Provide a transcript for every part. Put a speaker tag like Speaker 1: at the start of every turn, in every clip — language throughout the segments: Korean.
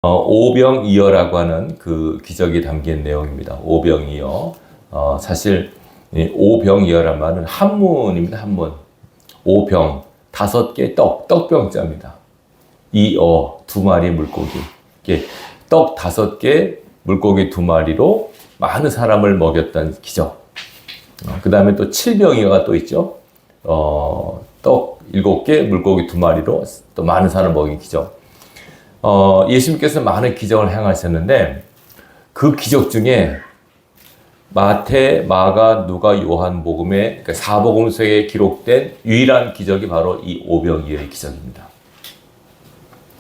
Speaker 1: 오병이어라고 하는 그 기적이 담긴 내용입니다. 오병이어. 사실 이 오병이어란 말은 한문입니다. 한문. 오병, 5개 떡병자입니다. 이어, 2마리 물고기. 이렇게 떡 5개, 물고기 2마리로 많은 사람을 먹였던 기적. 그 다음에 또 7병이어가 또 있죠. 떡 7개, 물고기 2마리로 또 많은 사람을 먹인 기적. 예수님께서 많은 기적을 행하셨는데 그 기적 중에 마태, 마가, 누가, 요한복음의 그러니까 4복음서에 기록된 유일한 기적이 바로 이 오병이어의 기적입니다.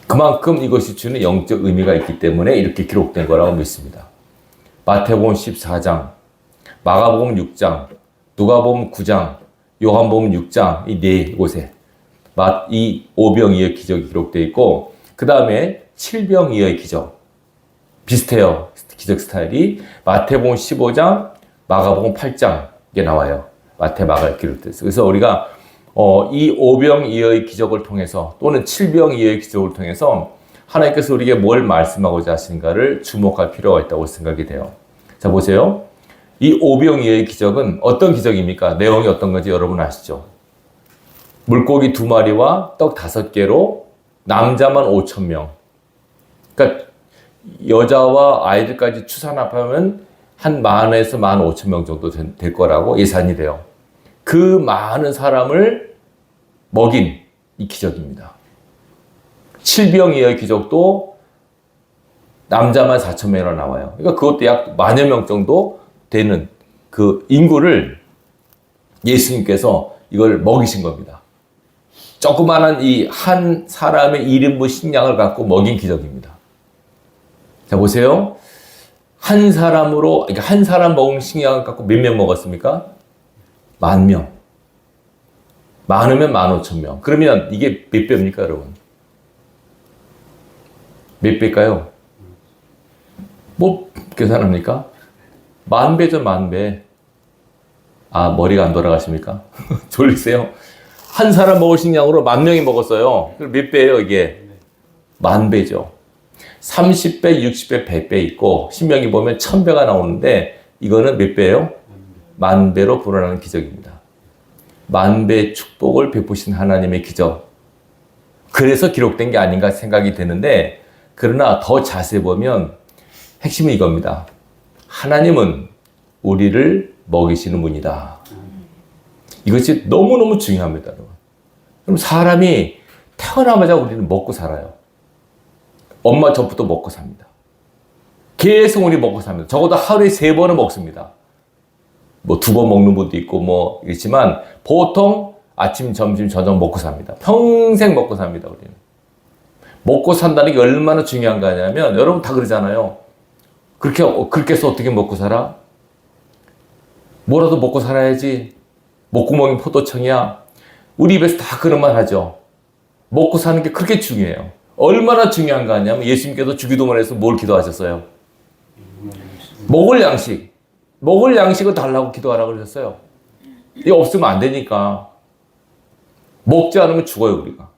Speaker 1: 그만큼 이것이 주는 영적 의미가 있기 때문에 이렇게 기록된 거라고 믿습니다. 마태복음 14장, 마가복음 6장, 누가복음 9장, 요한복음 6장 이 4곳에 이 오병이어의 기적이 기록되어 있고 그 다음에 7병이어의 기적 비슷해요. 기적 스타일이 마태복음 15장, 마가복음 8장에 나와요. 마태, 마가에 기록됐어요. 그래서 우리가 이 오병이어의 기적을 통해서 또는 7병이어의 기적을 통해서 하나님께서 우리에게 뭘 말씀하고자 하시는가를 주목할 필요가 있다고 생각이 돼요. 자, 보세요. 이 오병이어의 기적은 어떤 기적입니까? 내용이 어떤 건지 여러분 아시죠? 물고기 2마리와 떡 5개로 남자만 5,000명. 그러니까 여자와 아이들까지 추산합하면 한 10,000에서 15,000명 정도 될 거라고 예상이 돼요. 그 많은 사람을 먹인 이 기적입니다. 7병이어의 기적도 남자만 4,000명이나 나와요. 그러니까 그것도 약 10,000여 명 정도 되는 그 인구를 예수님께서 이걸 먹이신 겁니다. 조그마한 이 한 사람의 1인분 식량을 갖고 먹인 기적입니다. 자, 보세요. 한 사람으로, 그러니까 한 사람 먹은 식량을 갖고 몇 명 먹었습니까? 10,000명. 많으면 15,000명. 그러면 이게 몇 배입니까, 여러분? 몇 배일까요? 뭐, 계산합니까? 10,000배죠, 10,000배. 아, 머리가 안 돌아가십니까? 졸리세요? 한 사람 먹을 식량으로 10,000명이 먹었어요. 그럼 몇 배예요, 이게? 10,000배죠. 30배, 60배, 100배 있고 신명기 보면 1000배가 나오는데 이거는 몇 배예요? 10,000배로 불어나는 기적입니다. 10,000배의 축복을 베푸신 하나님의 기적. 그래서 기록된 게 아닌가 생각이 되는데 그러나 더 자세히 보면 핵심은 이겁니다. 하나님은 우리를 먹이시는 분이다. 이것이 너무너무 중요합니다, 여러분. 그럼 사람이 태어나자마자 우리는 먹고 살아요. 엄마 저부터 먹고 삽니다. 계속 우리 먹고 삽니다. 적어도 하루에 3번은 먹습니다. 뭐 2번 먹는 분도 있고 뭐 있지만 보통 아침, 점심, 저녁 먹고 삽니다. 평생 먹고 삽니다, 우리는. 먹고 산다는 게 얼마나 중요한 거냐면 여러분 다 그러잖아요. 그렇게 해서 어떻게 먹고 살아? 뭐라도 먹고 살아야지. 목구멍이 포도청이야. 우리 입에서 다 그런 말 하죠. 먹고 사는 게 그렇게 중요해요. 얼마나 중요한가 하냐면 예수님께서 주기도문에서 뭘 기도하셨어요? 먹을 양식을 달라고 기도하라고 그러셨어요. 이게 없으면 안 되니까. 먹지 않으면 죽어요, 우리가.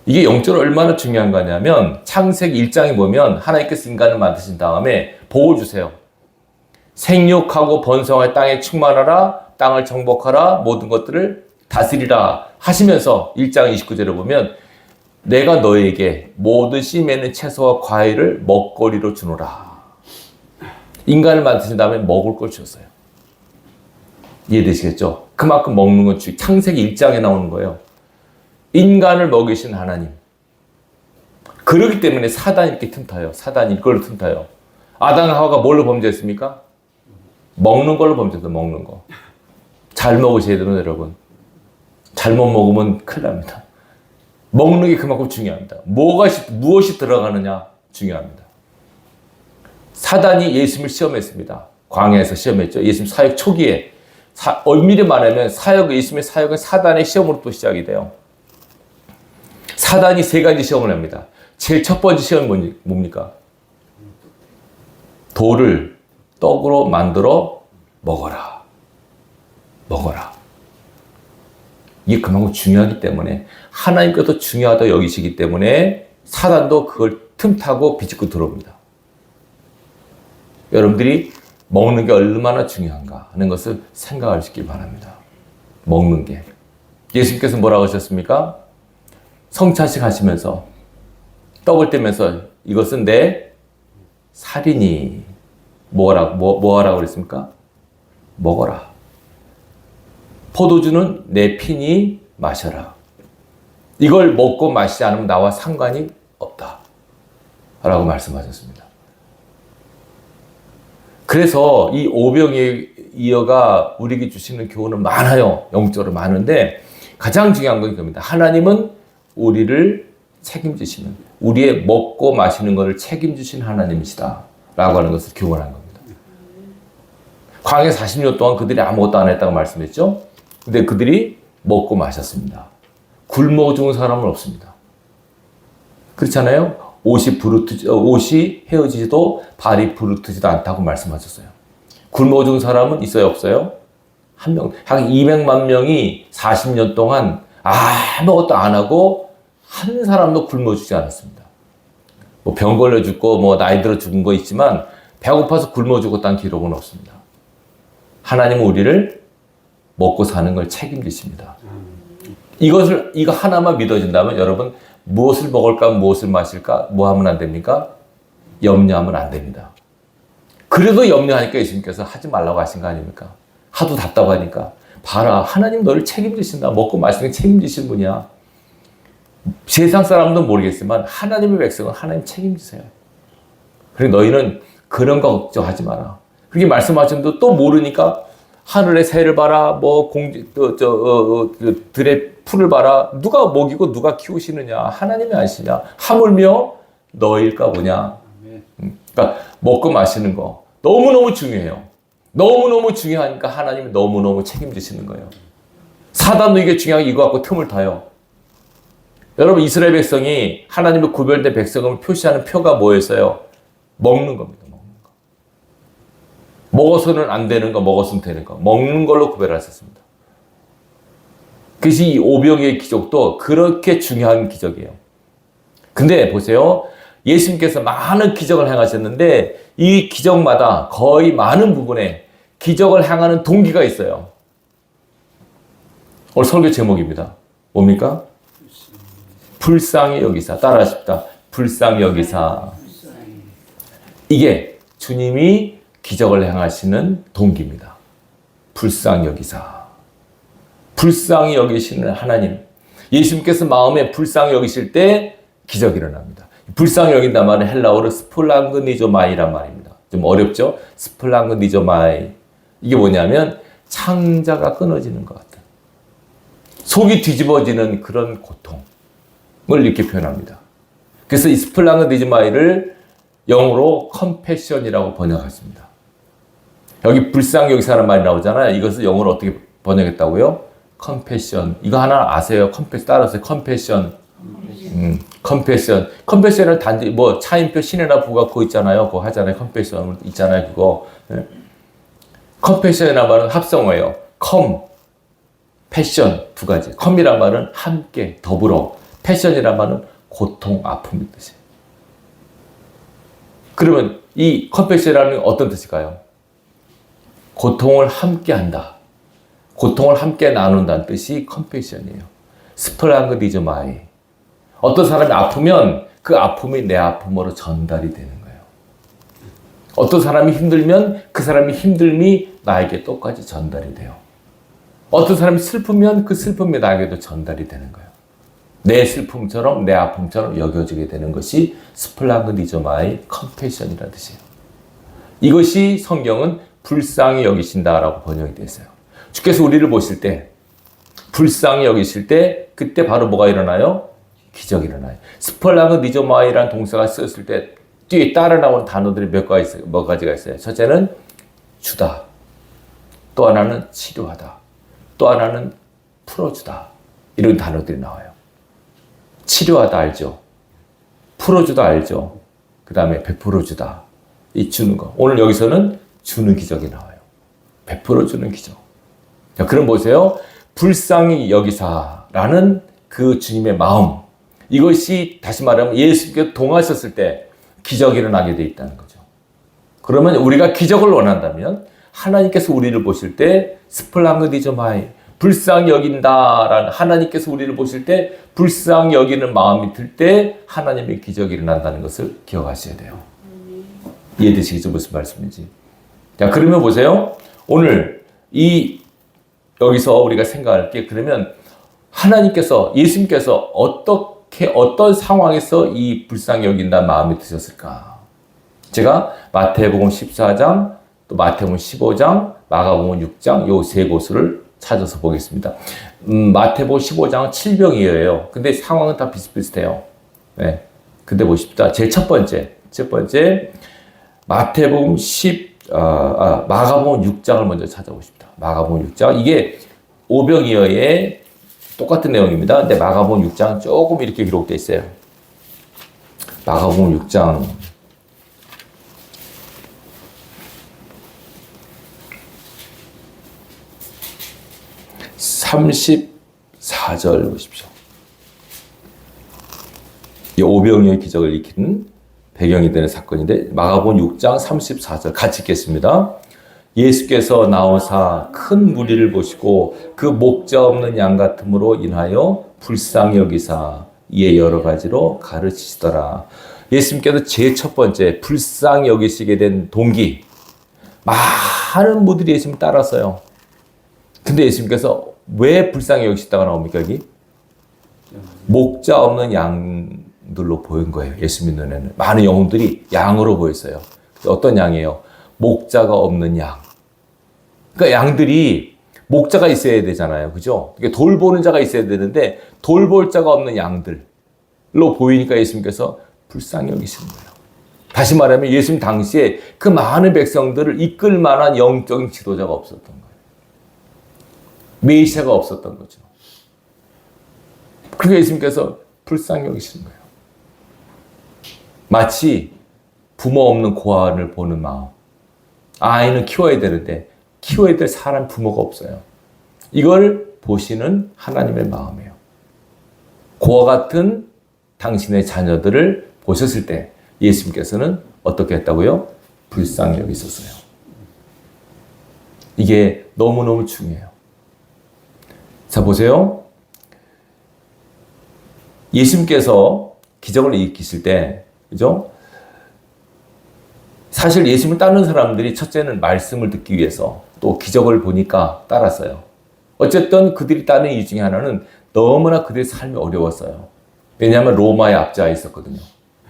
Speaker 1: 이게 영적으로 얼마나 중요한가 하냐면 창세기 1장에 보면 하나님께서 인간을 만드신 다음에 복을 주세요. 생육하고 번성하여 땅에 충만하라, 땅을 정복하라, 모든 것들을 다스리라 하시면서 1장 29절에 보면 내가 너에게 모든 씨 맺는 채소와 과일을 먹거리로 주노라. 인간을 만드신 다음에 먹을 걸 주셨어요. 이해되시겠죠? 그만큼 먹는 건 창세기 1장에 나오는 거예요. 인간을 먹이신 하나님. 그렇기 때문에 사단이 이렇게 틈타요. 사단이 이걸로 틈타요. 아담과 하와가 뭘로 범죄했습니까? 먹는 걸로 범죄했어요. 먹는 거. 잘 먹으셔야 돼요, 여러분. 잘못 먹으면 큰일 납니다. 먹는 게 그만큼 중요합니다. 무엇이 들어가느냐 중요합니다. 사단이 예수님을 시험했습니다. 광야에서 시험했죠. 예수님 사역 초기에. 엄밀히 말하면 예수님의 사역은 사단의 시험으로부터 시작이 돼요. 사단이 3가지 시험을 합니다. 제일 첫 번째 시험은 뭡니까? 돌을 떡으로 만들어 먹어라. 이게 그만큼 중요하기 때문에 하나님께서 중요하다고 여기시기 때문에 사단도 그걸 틈타고 비집고 들어옵니다. 여러분들이 먹는 게 얼마나 중요한가 하는 것을 생각하시기 바랍니다. 먹는 게. 예수님께서 뭐라고 하셨습니까? 성찬식 하시면서 떡을 떼면서 이것은 내 살이니 뭐 하라고 그랬습니까? 먹어라. 포도주는 내 피니 마셔라. 이걸 먹고 마시지 않으면 나와 상관이 없다. 라고 말씀하셨습니다. 그래서 이 오병이어가 우리에게 주시는 교훈은 많아요. 영적으로 많은데 가장 중요한 건 이겁니다. 하나님은 우리를 책임지시는, 우리의 먹고 마시는 것을 책임지신 하나님이시다. 라고 하는 것을 교훈한 겁니다. 광야 40년 동안 그들이 아무것도 안 했다고 말씀했죠. 근데 그들이 먹고 마셨습니다. 굶어 죽은 사람은 없습니다. 그렇잖아요. 옷이 헤어지지도 발이 부르트지도 않다고 말씀하셨어요. 굶어 죽은 사람은 있어요, 없어요? 한 200만 명이 40년 동안 아무것도 안 하고 한 사람도 굶어 죽지 않았습니다. 뭐 병 걸려 죽고 뭐 나이 들어 죽은 거 있지만 배고파서 굶어 죽었다는 기록은 없습니다. 하나님은 우리를 먹고 사는 걸 책임지십니다. 이거 하나만 믿어진다면 여러분 무엇을 먹을까, 무엇을 마실까, 뭐 하면 안 됩니까? 염려하면 안 됩니다. 그래도 염려하니까 예수님께서 하지 말라고 하신 거 아닙니까? 하도 답답하니까. 봐라, 하나님 너를 책임지신다. 먹고 마시는 게 책임지신 분이야. 세상 사람도 모르겠지만 하나님의 백성은 하나님 책임지세요. 그리고 너희는 그런 거 걱정하지 마라. 그렇게 말씀하셨는데 또 모르니까 하늘의 새를 봐라, 뭐 들의 풀을 봐라. 누가 먹이고 누가 키우시느냐? 하나님이 아시냐? 하물며 너일까 보냐? 그러니까 먹고 마시는 거 너무너무 중요해요. 너무너무 중요하니까 하나님이 너무너무 책임지시는 거예요. 사단도 이게 중요한 이거 갖고 틈을 타요. 여러분 이스라엘 백성이 하나님의 구별된 백성을 표시하는 표가 뭐였어요? 먹는 겁니다. 먹어서는 안 되는 거, 먹었으면 되는 거. 먹는 걸로 구별하셨습니다. 그래서 이 오병이의 기적도 그렇게 중요한 기적이에요. 근데 보세요. 예수님께서 많은 기적을 행하셨는데 이 기적마다 거의 많은 부분에 기적을 행하는 동기가 있어요. 오늘 설교 제목입니다. 뭡니까? 불쌍히 여기사. 따라하십시다. 불쌍히 여기사. 이게 주님이 기적을 행하시는 동기입니다. 불쌍히 여기사. 불쌍히 여기시는 하나님. 예수님께서 마음에 불쌍히 여기실 때 기적이 일어납니다. 불쌍히 여긴단 말은 헬라어로 스플랑그니조마이란 말입니다. 좀 어렵죠? 스플랑그니조마이. 이게 뭐냐면 창자가 끊어지는 것 같은, 속이 뒤집어지는 그런 고통을 이렇게 표현합니다. 그래서 이 스플랑그니조마이를 영어로 컴패션이라고 번역했습니다. 여기 불쌍히 여기사라는 말이 나오잖아요. 이것을 영어로 어떻게 번역했다고요? 컴패션. 이거 하나 아세요? 컴패션 따라서 컴패션. 컴패션. 컴패션을 단지 뭐 차임표 신이나 부가 그거 있잖아요. 그거 하잖아요. 컴패션 있잖아요. 그거. 컴패션이라는 말은 합성어예요. 컴, 패션 두 가지. 컴이란 말은 함께, 더불어. 패션이란 말은 고통, 아픔의 뜻이에요. 그러면 이 컴패션이라는 건 어떤 뜻일까요? 고통을 함께 한다. 고통을 함께 나눈다는 뜻이 컴패션이에요. 스플랑그디조마이. 어떤 사람이 아프면 그 아픔이 내 아픔으로 전달이 되는 거예요. 어떤 사람이 힘들면 그 사람의 힘듦이 나에게 똑같이 전달이 돼요. 어떤 사람이 슬프면 그 슬픔이 나에게도 전달이 되는 거예요. 내 슬픔처럼 내 아픔처럼 여겨지게 되는 것이 스플랑그디조마이 컴패션이라는 뜻이에요. 이것이 성경은 불쌍히 여기신다라고 번역이 되어 있어요. 주께서 우리를 보실 때 불쌍히 여기실 때 그때 바로 뭐가 일어나요? 기적이 일어나요. 스플랑그디조마이라는 동사가 쓰였을 때 뒤에 따라 나오는 단어들이 몇 가지가 있어요. 첫째는 주다. 또 하나는 치료하다. 또 하나는 풀어주다. 이런 단어들이 나와요. 치료하다 알죠? 풀어주다 알죠? 그 다음에 베풀어주다. 이 주는 거. 오늘 여기서는 주는 기적이 나와요. 베풀어주는 기적. 자, 그럼 보세요. 불쌍히 여기사라는 그 주님의 마음. 이것이 다시 말하면 예수님께서 동하셨을 때 기적이 일어나게 돼 있다는 거죠. 그러면 우리가 기적을 원한다면 하나님께서 우리를 보실 때 스플랑그디조마이 불쌍히 여긴다라는 하나님께서 우리를 보실 때 불쌍히 여기는 마음이 들 때 하나님의 기적이 일어난다는 것을 기억하셔야 돼요. 이해되시겠죠? 무슨 말씀인지. 자, 그러면 보세요. 오늘 여기서 우리가 생각할 게 그러면 하나님께서 예수님께서 어떤 상황에서 이 불쌍히 여긴다 마음이 드셨을까? 제가 마태복음 14장, 또 마태복음 15장, 마가복음 6장 요 세 곳을 찾아서 보겠습니다. 마태복음 15장은 칠병이에요. 근데 상황은 다 비슷비슷해요. 네. 근데 보십시다. 제 첫 번째 마태복음 마가복음 6장을 먼저 찾아보십니다. 마가복음 6장 이게 오병이어의 똑같은 내용입니다. 근데 마가복음 6장 조금 이렇게 기록되어 있어요. 마가복음 6장 34절 보십시오. 이 오병이어의 기적을 일으키는 배경이 되는 사건인데 마가복음 6장 34절 같이 읽겠습니다. 예수께서 나오사 큰 무리를 보시고 그 목자 없는 양 같음으로 인하여 불쌍히 여기사 이에 여러 가지로 가르치시더라. 예수님께서 제일 첫 번째 불쌍히 여기시게 된 동기, 많은 무들이 예수님 따랐어요. 근데 예수님께서 왜 불쌍히 여기시다가 나옵니까 여기? 목자 없는 양들로 보인 거예요. 예수님 눈에는 많은 영혼들이 양으로 보였어요. 어떤 양이에요? 목자가 없는 양. 그러니까 양들이 목자가 있어야 되잖아요. 그죠? 그러니까 돌보는 자가 있어야 되는데 돌볼 자가 없는 양들로 보이니까 예수님께서 불쌍히 여기시는 거예요. 다시 말하면 예수님 당시에 그 많은 백성들을 이끌 만한 영적인 지도자가 없었던 거예요. 메시아가 없었던 거죠. 그러니까 예수님께서 불쌍히 여기시는 거예요. 마치 부모 없는 고아를 보는 마음. 아이는 키워야 되는데 키워야 될 사람 부모가 없어요. 이걸 보시는 하나님의 마음이에요. 고아 같은 당신의 자녀들을 보셨을 때 예수님께서는 어떻게 했다고요? 불쌍히 여기셨어요. 이게 너무너무 중요해요. 자, 보세요. 예수님께서 기적을 일으키실 때, 그죠? 사실 예수님을 따르는 사람들이 첫째는 말씀을 듣기 위해서 또 기적을 보니까 따랐어요. 어쨌든 그들이 따르는 이유 중에 하나는 너무나 그들의 삶이 어려웠어요. 왜냐하면 로마의 압제하에 있었거든요.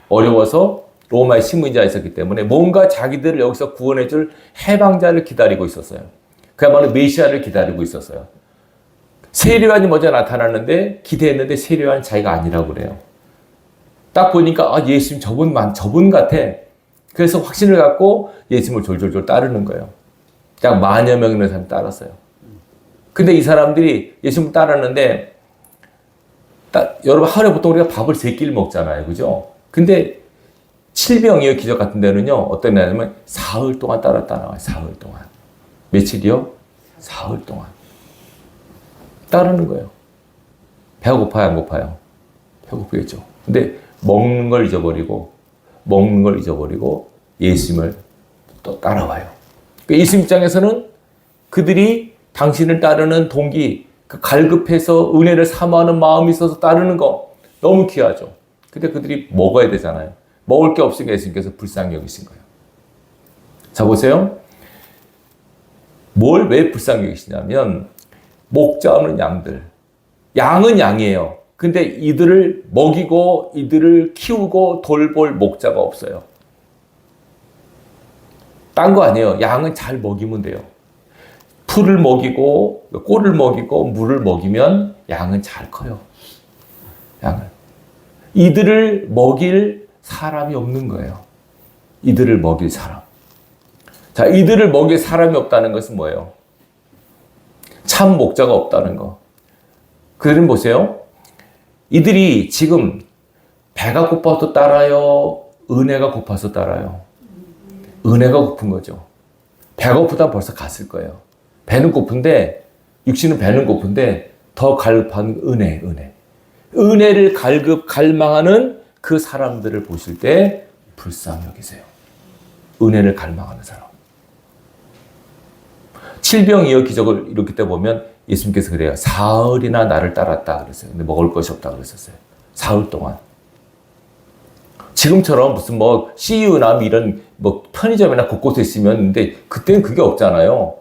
Speaker 1: 어려워서 로마의 식민자에 있었기 때문에 뭔가 자기들을 여기서 구원해줄 해방자를 기다리고 있었어요. 그야말로 메시아를 기다리고 있었어요. 세례요한이 먼저 나타났는데 기대했는데 세례요한 자기가 아니라고 그래요. 딱 보니까 예수님 저분 같아. 그래서 확신을 갖고 예수님을 졸졸졸 따르는 거예요. 약 만여 명 있는 사람이 따랐어요. 근데 이 사람들이 예수님을 따랐는데 여러분 하루에 보통 우리가 밥을 3끼를 먹잖아요. 그죠? 근데 칠병이요 기적 같은 데는요 어떤 데냐면 사흘 동안 따랐다 나와요. 사흘 동안. 며칠이요? 사흘 동안. 따르는 거예요. 배가 고파요, 안 고파요? 배고프겠죠. 근데 먹는 걸 잊어버리고 예수님을 또 따라와요. 그러니까 예수님 입장에서는 그들이 당신을 따르는 동기, 그 갈급해서 은혜를 사모하는 마음이 있어서 따르는 거 너무 귀하죠. 근데 그들이 먹어야 되잖아요. 먹을 게 없으니까 예수님께서 불쌍히 여기신 거예요. 자, 보세요. 왜 불쌍히 여기시냐면 목자 없는 양들. 양은 양이에요. 근데 이들을 먹이고 이들을 키우고 돌볼 목자가 없어요. 딴 거 아니에요. 양은 잘 먹이면 돼요. 풀을 먹이고 꼴을 먹이고 물을 먹이면 양은 잘 커요. 양을. 이들을 먹일 사람이 없는 거예요. 이들을 먹일 사람. 자, 이들을 먹일 사람이 없다는 것은 뭐예요? 참 목자가 없다는 거. 그들은 보세요. 이들이 지금 배가 고파서 따라요? 은혜가 고파서 따라요? 은혜가 고픈 거죠. 배가 고프다 벌써 갔을 거예요. 배는 고픈데, 육신은 배는 고픈데 더 갈급한 은혜. 은혜를 갈망하는 그 사람들을 보실 때 불쌍히 여기세요. 은혜를 갈망하는 사람. 칠병이어 기적을 이렇게 때 보면 예수님께서 그래요. 사흘이나 나를 따랐다 그랬어요. 근데 먹을 것이 없다 그랬었어요. 사흘 동안. 지금처럼 무슨 뭐 CU나 이런 뭐 편의점이나 곳곳에 있으면 근데 그때는 그게 없잖아요.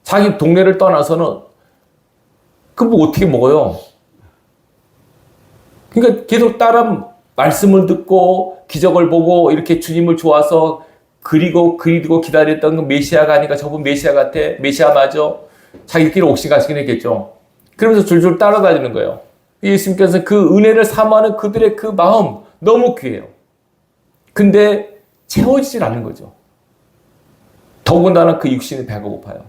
Speaker 1: 자기 동네를 떠나서는 그 뭐 어떻게 먹어요? 그러니까 계속 따라 말씀을 듣고 기적을 보고 이렇게 주님을 좋아서 그리고 기다렸던 그 메시아가 아니까 저분 메시아 같아. 메시아 맞아. 자기들끼리 옥신각신 했겠죠. 그러면서 줄줄 따라다니는 거예요. 예수님께서 그 은혜를 사모하는 그들의 그 마음 너무 귀해요. 근데 채워지질 않는 거죠. 더군다나 그 육신이 배가 고파요.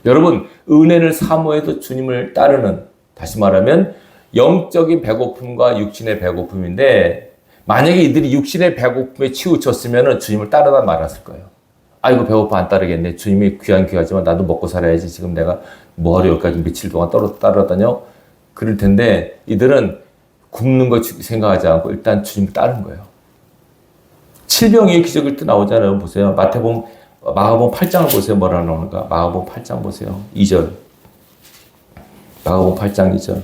Speaker 1: 여러분, 은혜를 사모해도 주님을 따르는, 다시 말하면 영적인 배고픔과 육신의 배고픔인데, 만약에 이들이 육신의 배고픔에 치우쳤으면 주님을 따르다 말았을 거예요. 아이고 배고파 안 따르겠네. 주님이 귀하지만 나도 먹고 살아야지. 지금 내가 뭐하러 여기까지 며칠 동안 따라다녀? 그럴 텐데 이들은 굶는 거 생각하지 않고 일단 주님을 따른 거예요. 칠병의 기적일 때 나오잖아요. 보세요. 마가복음 8장을 보세요. 뭐라 나오는가? 마가복음 8장 보세요. 2절. 마가복음 8장 2절.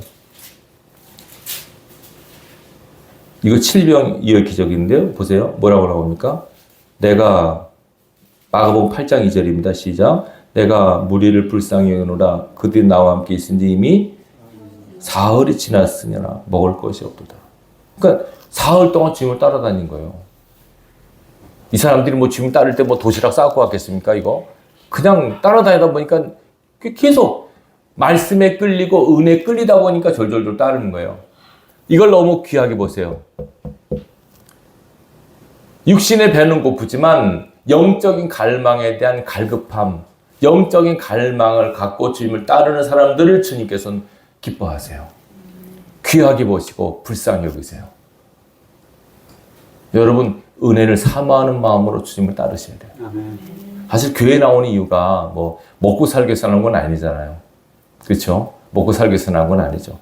Speaker 1: 이거 칠병의 기적인데요. 보세요. 뭐라고 나옵니까? 마가복음 8장 2절입니다. 시작. 내가 무리를 불쌍히 여기노라. 그들이 나와 함께 있은지 이미 사흘이 지났으니라 먹을 것이 없도다. 그러니까 사흘 동안 주님을 따라다닌 거예요. 이 사람들이 뭐 주님 따를 때 뭐 도시락 싸고 왔겠습니까? 이거 그냥 따라다니다 보니까 계속 말씀에 끌리고 은혜에 끌리다 보니까 졸졸졸 따르는 거예요. 이걸 너무 귀하게 보세요. 육신의 배는 고프지만 영적인 갈망에 대한 갈급함, 영적인 갈망을 갖고 주님을 따르는 사람들을 주님께서는 기뻐하세요. 귀하게 보시고 불쌍히 여기세요. 여러분, 은혜를 사모하는 마음으로 주님을 따르셔야 돼요. 아멘. 사실 교회 나오는 이유가 뭐 먹고 살기 위해서 하는 건 아니잖아요. 그렇죠? 먹고 살기 위해서 하는 건 아니죠.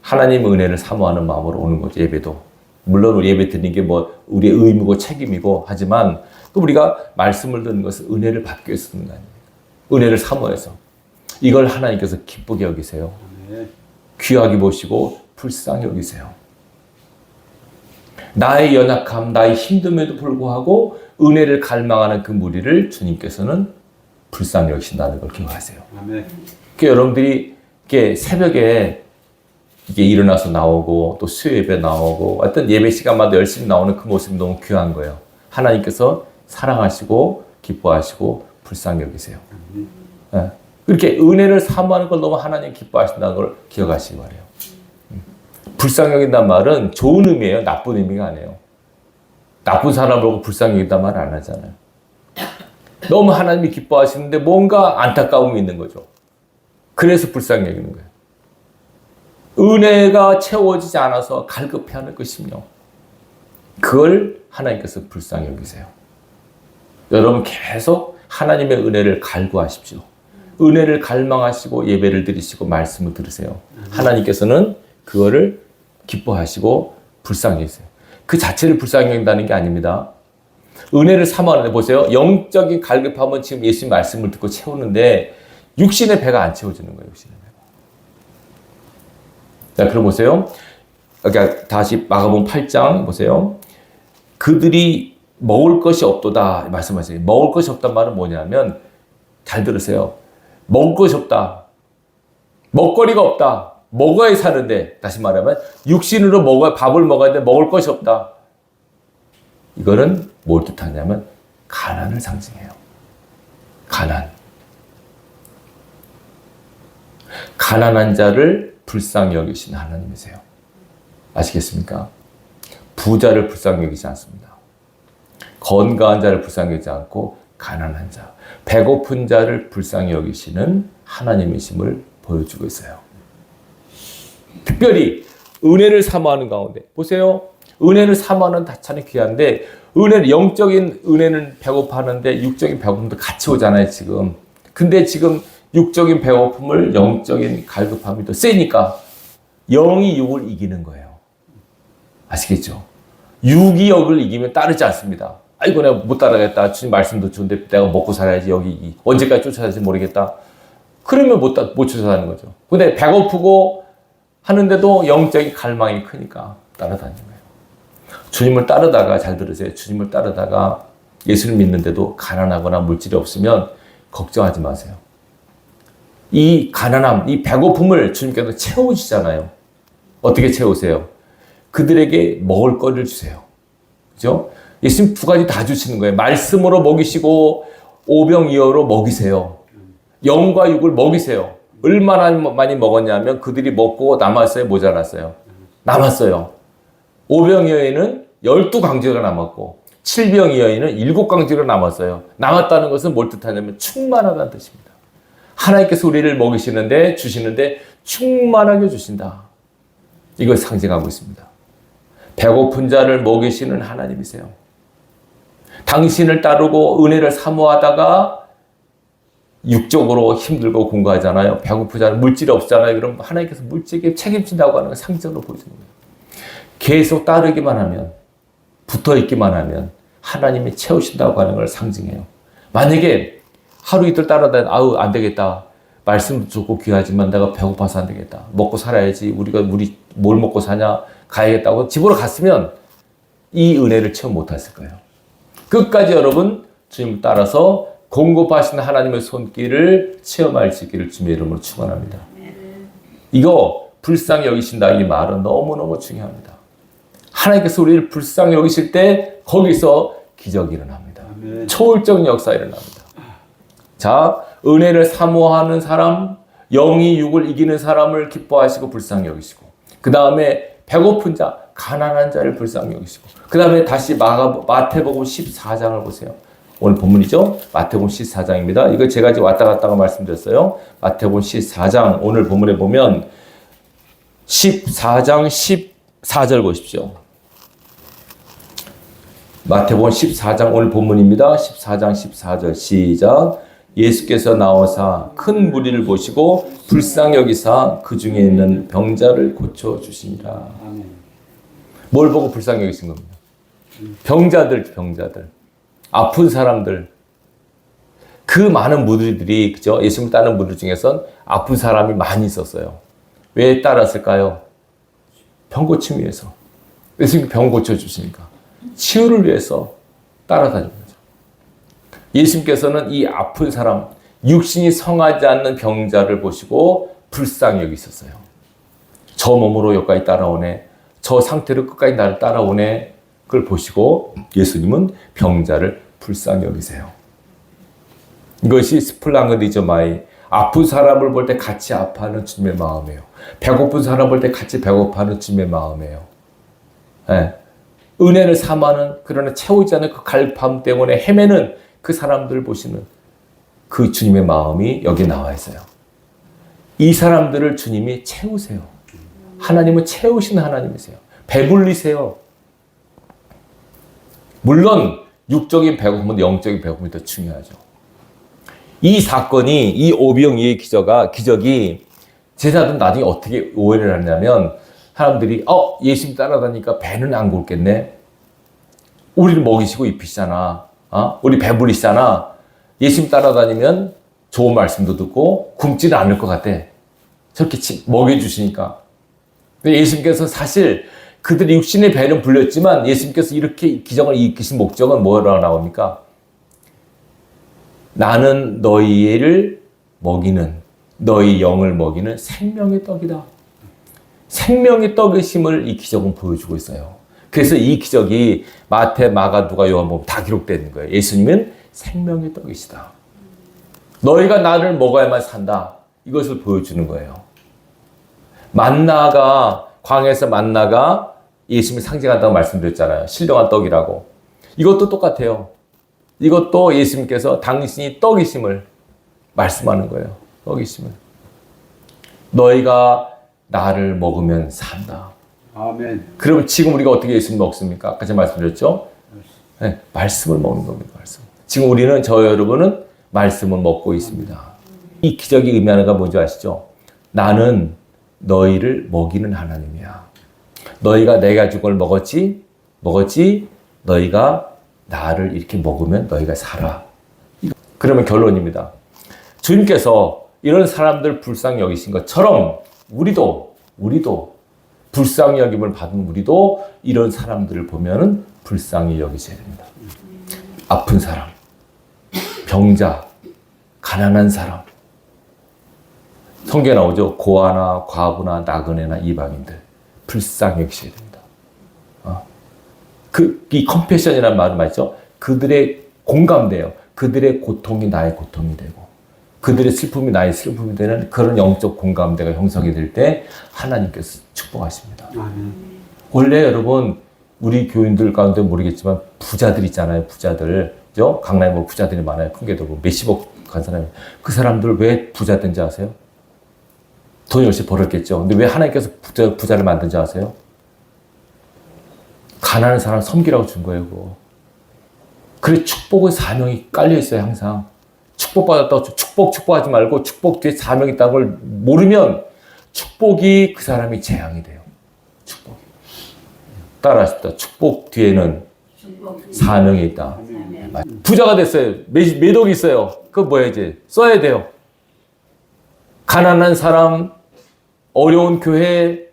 Speaker 1: 하나님의 은혜를 사모하는 마음으로 오는 거죠. 예배도. 물론 우리 예배 드리는 게 뭐 우리의 의무고 책임이고 하지만 또 우리가 말씀을 듣는 것은 은혜를 받기 위해서 듣는 거 아닙니까? 은혜를 사모해서. 이걸 하나님께서 기쁘게 여기세요. 귀하게 보시고 불쌍히 여기세요. 나의 연약함, 나의 힘듦에도 불구하고 은혜를 갈망하는 그 무리를 주님께서는 불쌍히 여기신다는 걸 기억하세요. 그러니까 여러분들이 이렇게 새벽에 이게 일어나서 나오고 또 수요 예배 나오고 어떤 예배 시간마다 열심히 나오는 그 모습이 너무 귀한 거예요. 하나님께서 사랑하시고 기뻐하시고 불쌍히 여기세요. 네. 그렇게 은혜를 사모하는 걸 너무 하나님 기뻐하신다는 걸 기억하시기 바래요. 불쌍히 여긴다는 말은 좋은 의미예요. 나쁜 의미가 아니에요. 나쁜 사람을 보고 불쌍히 여긴다는 말 안 하잖아요. 너무 하나님이 기뻐하시는데 뭔가 안타까움이 있는 거죠. 그래서 불쌍히 여기는 거예요. 은혜가 채워지지 않아서 갈급해하는 그 심령. 그걸 하나님께서 불쌍히 여기세요. 여러분 계속 하나님의 은혜를 갈구하십시오. 은혜를 갈망하시고 예배를 드리시고 말씀을 들으세요. 하나님께서는 그거를 기뻐하시고 불쌍히 여기세요. 그 자체를 불쌍히 여긴다는 게 아닙니다. 은혜를 사모하는데 보세요. 영적인 갈급함은 지금 예수님 말씀을 듣고 채우는데 육신의 배가 안 채워지는 거예요. 육신의 배가. 자, 그럼 보세요. 그러니까 다시 마가복음 8장 보세요. 그들이 먹을 것이 없도다 말씀하세요. 먹을 것이 없단 말은 뭐냐면 잘 들으세요. 먹을 것이 없다. 먹거리가 없다. 먹어야 사는데 다시 말하면 육신으로 밥을 먹어야 돼. 먹을 것이 없다. 이거는 뭘 뜻하냐면 가난을 상징해요. 가난. 가난한 자를 불쌍히 여기신 하나님이세요. 아시겠습니까? 부자를 불쌍히 여기지 않습니다. 건강한 자를 불쌍히 여기지 않고 가난한 자, 배고픈 자를 불쌍히 여기시는 하나님이심을 보여주고 있어요. 특별히 은혜를 사모하는 가운데 보세요. 은혜를 사모하는 다차는 귀한데 영적인 은혜는 배고파하는데 육적인 배고픔도 같이 오잖아요. 지금. 근데 지금 육적인 배고픔을 영적인 갈급함이 더 세니까 영이 육을 이기는 거예요. 아시겠죠? 육이 영을 이기면 따르지 않습니다. 아이고 내가 못 따라가겠다. 주님 말씀도 좋은데 내가 먹고 살아야지. 여기 언제까지 쫓아야지 모르겠다. 그러면 못 쫓아가는 거죠. 근데 배고프고 하는데도 영적인 갈망이 크니까 따라다니는 거예요. 주님을 따르다가, 잘 들으세요. 주님을 따르다가 예수를 믿는데도 가난하거나 물질이 없으면 걱정하지 마세요. 이 가난함, 이 배고픔을 주님께서 채우시잖아요. 어떻게 채우세요? 그들에게 먹을 거리를 주세요. 그죠? 예수님 두 가지 다 주시는 거예요. 말씀으로 먹이시고 오병이어로 먹이세요. 영과 육을 먹이세요. 얼마나 많이 먹었냐면 그들이 먹고 남았어요? 모자랐어요? 남았어요. 오병이어에는 12강제가 남았고 7병이어에는 7강제가 남았어요. 남았다는 것은 뭘 뜻하냐면 충만하다는 뜻입니다. 하나님께서 우리를 먹이시는데 주시는데 충만하게 주신다. 이걸 상징하고 있습니다. 배고픈 자를 먹이시는 하나님이세요. 당신을 따르고 은혜를 사모하다가 육적으로 힘들고 공부하잖아요. 배고프잖아요. 물질이 없잖아요. 그럼 하나님께서 물질에 책임진다고 하는 걸 상징으로 보여주는 거예요. 계속 따르기만 하면, 붙어 있기만 하면 하나님이 채우신다고 하는 걸 상징해요. 만약에 하루 이틀 따라다니 아우 안 되겠다. 말씀도 좋고 귀하지만 내가 배고파서 안 되겠다. 먹고 살아야지. 우리 뭘 먹고 사냐? 가야겠다고 집으로 갔으면 이 은혜를 체험 못했을 거예요. 끝까지 여러분 주님을 따라서 공급하시는 하나님의 손길을 체험할 수 있기를 주님의 이름으로 축원합니다. 이거 불쌍히 여기신다 이 말은 너무너무 중요합니다. 하나님께서 우리를 불쌍히 여기실 때 거기서 기적이 일어납니다. 초월적인 역사 일어납니다. 자, 은혜를 사모하는 사람, 영이 육을 이기는 사람을 기뻐하시고 불쌍히 여기시고 그 다음에 배고픈 자, 가난한 자를 불쌍히 여기시고 그 다음에 다시 마태복음 14장을 보세요. 오늘 본문이죠. 마태복음 14장입니다. 이거 제가 지금 왔다 갔다가 말씀드렸어요. 마태복음 14장 오늘 본문에 보면 14장 14절 보십시오. 마태복음 14장 오늘 본문입니다. 14장 14절 시작. 예수께서 나오사 큰 무리를 보시고 불쌍히 여기사 그 중에 있는 병자를 고쳐주시니라. 뭘 보고 불쌍히 여기신 겁니다. 병자들. 아픈 사람들. 그 많은 무리들이, 그죠? 예수님 따르는 무리 중에선 아픈 사람이 많이 있었어요. 왜 따랐을까요? 병 고침 위해서. 예수님 병 고쳐주시니까. 치유를 위해서 따라다니는 거죠. 예수님께서는 이 아픈 사람, 육신이 성하지 않는 병자를 보시고 불쌍히 여기셨어요. 저 몸으로 여기까지 따라오네. 저 상태로 끝까지 나를 따라오네. 그걸 보시고 예수님은 병자를 불쌍히 여기세요. 이것이 스플랑그리저마이 아픈 사람을 볼 때 같이 아파하는 주님의 마음이에요. 배고픈 사람을 볼 때 같이 배고파하는 주님의 마음이에요. 네. 은혜를 삼하는 그러나 채우지 않는 그 갈팡 때문에 헤매는 그 사람들을 보시는 그 주님의 마음이 여기 나와 있어요. 이 사람들을 주님이 채우세요. 하나님은 채우시는 하나님이세요. 배불리세요. 물론 육적인 배고픔은 영적인 배고픔이 더 중요하죠. 이 사건이 이 오병이의 기적이 제자들은 나중에 어떻게 오해를 하냐면 사람들이 예수님 따라다니까 배는 안 곪겠네. 우리를 먹이시고 입히시잖아. 우리 배불리시잖아. 예수님 따라다니면 좋은 말씀도 듣고 굶지는 않을 것 같아. 저렇게 먹여주시니까. 근데 예수님께서 사실 그들의 육신의 배는 불렸지만 예수님께서 이렇게 기적을 일으키신 목적은 뭐라고 나옵니까? 나는 너희를 먹이는, 너희 영을 먹이는 생명의 떡이다. 생명의 떡이심을 이 기적은 보여주고 있어요. 그래서 이 기적이 마태, 마가, 누가, 요한복음 다 기록되어 있는 거예요. 예수님은 생명의 떡이시다. 너희가 나를 먹어야만 산다. 이것을 보여주는 거예요. 광야에서 만나가 예수님이 상징한다고 말씀드렸잖아요. 신령한 떡이라고. 이것도 똑같아요. 이것도 예수님께서 당신이 떡이심을 말씀하는 거예요. 떡이심을. 너희가 나를 먹으면 산다.
Speaker 2: 아멘.
Speaker 1: 그럼 지금 우리가 어떻게 예수님 먹습니까? 아까 제가 말씀드렸죠? 네, 말씀을 먹는 겁니다. 말씀. 지금 우리는, 여러분은 말씀을 먹고 있습니다. 이 기적이 의미하는 건 뭔지 아시죠? 나는 너희를 먹이는 하나님이야. 너희가 내가 준 걸 먹었지? 너희가 나를 이렇게 먹으면 너희가 살아. 그러면 결론입니다. 주님께서 이런 사람들 불쌍히 여기신 것처럼 우리도 불쌍히 여김을 받은 우리도 이런 사람들을 보면은 불쌍히 여기셔야 됩니다. 아픈 사람, 병자, 가난한 사람. 성경에 나오죠. 고아나 과부나 나그네나 이방인들 불쌍히 여기셔야 됩니다. 이 컴패션이라는 말은 맞죠? 그들의 공감돼요. 그들의 고통이 나의 고통이 되고 그들의 슬픔이 나의 슬픔이 되는 그런 영적 공감대가 형성이 될 때 하나님께서 축복하십니다. 원래 여러분 우리 교인들 가운데 모르겠지만 부자들 있잖아요. 부자들. 그죠? 강남에 뭐 부자들이 많아요. 큰 게도 뭐 몇십억 간 사람이. 그 사람들 왜 부자 된지 아세요? 돈 열심히 벌었겠죠. 근데 왜 하나님께서 부자를 만든지 아세요? 가난한 사람 섬기라고 준 거예요. 그거. 그래 축복의 사명이 깔려 있어요. 항상. 축복받았다고 축복하지 말고 축복 뒤에 사명이 있다는 걸 모르면 축복이 그 사람이 재앙이 돼요. 축복이. 따라하십시다. 축복 뒤에는 사명이 있다. 부자가 됐어요. 몇 억이 있어요. 그거 뭐야 이제 써야 돼요. 가난한 사람, 어려운 교회,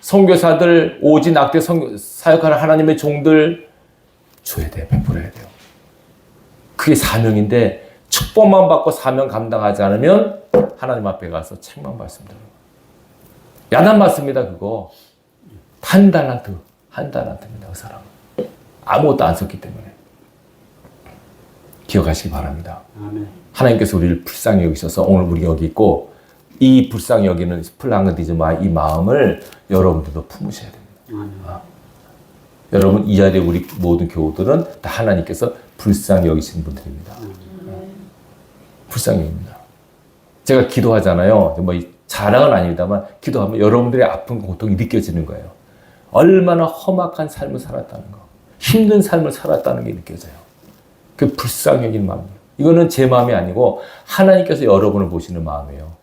Speaker 1: 선교사들, 오지 낙태 사역하는 하나님의 종들 줘야 돼요. 베풀어야 돼요. 그게 사명인데 축복만 받고 사명 감당하지 않으면 하나님 앞에 가서 책만 받습니다. 야단 맞습니다. 그거. 한 달란트입니다. 그 사람은. 아무것도 안 썼기 때문에. 기억하시기 바랍니다. 아멘. 하나님께서 우리를 불쌍히 여기셔서 오늘 우리 여기 있고 이 불쌍히 여기는 스플랑그디즈마 이 마음을 여러분들도 품으셔야 됩니다. 여러분 이 자리에 우리 모든 교우들은 다 하나님께서 불쌍히 여기신 분들입니다. 불쌍히 여깁니다. 제가 기도하잖아요. 뭐 자랑은 아닙니다만 기도하면 여러분들의 아픈 고통이 느껴지는 거예요. 얼마나 험악한 삶을 살았다는 거, 힘든 삶을 살았다는 게 느껴져요. 그 불쌍히 여기는 마음이에요. 이거는 제 마음이 아니고 하나님께서 여러분을 보시는 마음이에요.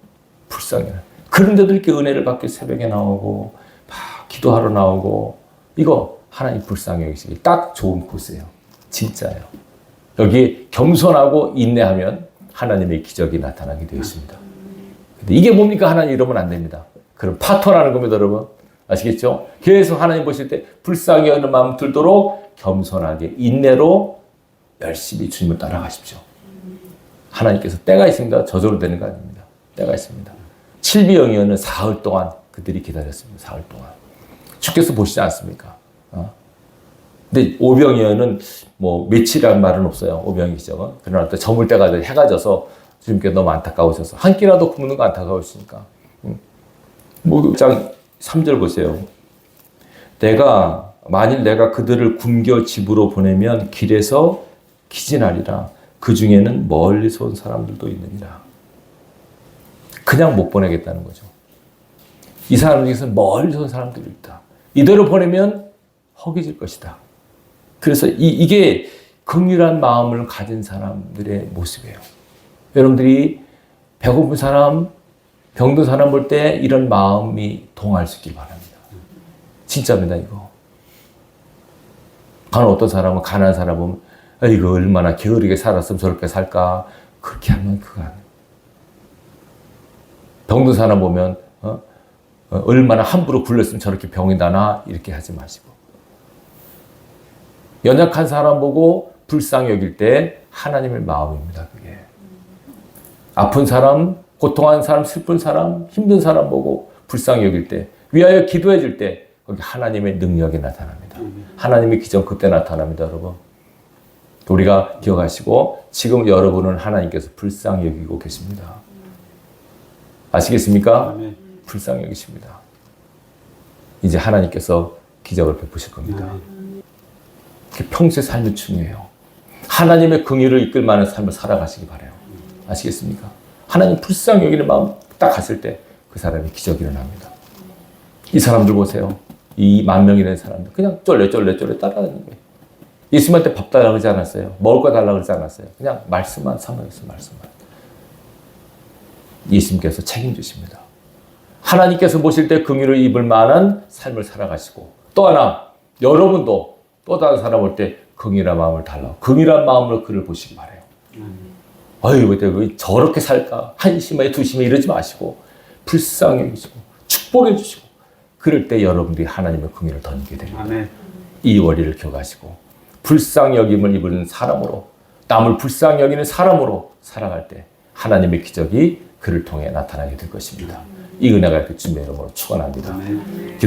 Speaker 1: 불쌍히. 그런데도 이렇게 은혜를 받게 새벽에 나오고 막 기도하러 나오고 이거 하나님 불쌍히 여기시기 딱 좋은 코스예요. 진짜예요. 여기 겸손하고 인내하면 하나님의 기적이 나타나게 되어 있습니다. 근데 이게 뭡니까? 하나님 이러면 안 됩니다. 그럼 파토라는 겁니다, 여러분. 아시겠죠? 계속 하나님 보실 때 불쌍히 여기는 마음 들도록 겸손하게 인내로 열심히 주님을 따라가십시오. 하나님께서 때가 있습니다. 저절로 되는 거 아닙니다. 때가 있습니다. 칠비영이어는 사흘 동안 그들이 기다렸습니다. 사흘 동안. 주께서 보시지 않습니까? 근데 오병이어는 뭐 며칠이라는 말은 없어요. 오병이 기적은. 그러나 또 저물 때가 해가 져서 주님께 너무 안타까우셔서 한 끼라도 굶는 거 안타까우시니까. 뭐 3절 보세요. 만일 내가 그들을 굶겨 집으로 보내면 길에서 기진하리라. 그 중에는 멀리서 온 사람들도 있느니라. 그냥 못 보내겠다는 거죠. 이 사람 중에서 멀리서 온 사람들이 있다. 이대로 보내면 허기질 것이다. 그래서 이게 긍휼한 마음을 가진 사람들의 모습이에요. 여러분들이 배고픈 사람, 병든 사람 볼 때 이런 마음이 동할 수 있길 바랍니다. 진짜입니다, 이거. 어떤 사람은 가난한 사람 보면 이거 얼마나 게으르게 살았으면 저렇게 살까? 그렇게 하면 그거 아니에요. 병든 사람 보면 얼마나 함부로 굴렸으면 저렇게 병이 나나? 이렇게 하지 마시고. 연약한 사람 보고 불쌍히 여길 때 하나님의 마음입니다. 그게. 아픈 사람, 고통한 사람, 슬픈 사람, 힘든 사람 보고 불쌍히 여길 때, 위하여 기도해 줄 때 거기 하나님의 능력이 나타납니다. 하나님의 기적 그때 나타납니다, 여러분. 우리가 기억하시고 지금 여러분은 하나님께서 불쌍히 여기고 계십니다. 아시겠습니까? 불쌍히 여기십니다. 이제 하나님께서 기적을 베푸실 겁니다. 평소의 삶이 중요해요. 하나님의 긍휼을 이끌 만한 삶을 살아가시기 바라요. 아시겠습니까? 하나님 불쌍히 여기는 마음 딱 갔을 때 그 사람이 기적이 일어납니다. 이 사람들 보세요. 이 10,000명이라는 사람들 그냥 쫄래 따라다니는 거예요. 예수님한테 밥 달라고 그러지 않았어요. 먹을 거 달라고 그러지 않았어요. 그냥 말씀만 사모했어요. 말씀만. 예수님께서 책임지십니다. 하나님께서 보실 때 긍휼을 입을 만한 삶을 살아가시고, 또 하나 여러분도 또 다른 사람 올 때 긍휼한 마음을 달라. 긍휼한 마음으로 그를 보시기 바래요. 아유, 왜 저렇게 살까? 한심해, 두심해 이러지 마시고 불쌍히 여기시고 축복해 주시고, 그럴 때 여러분들이 하나님의 긍휼을 던지게 됩니다.
Speaker 2: 아멘.
Speaker 1: 이 원리를 기억하시고 불쌍히 여김을 입은 사람으로, 남을 불쌍히 여기는 사람으로 살아갈 때 하나님의 기적이 그를 통해 나타나게 될 것입니다. 이 은혜가 있길 주님의 이름으로 축원합니다.
Speaker 2: 아멘.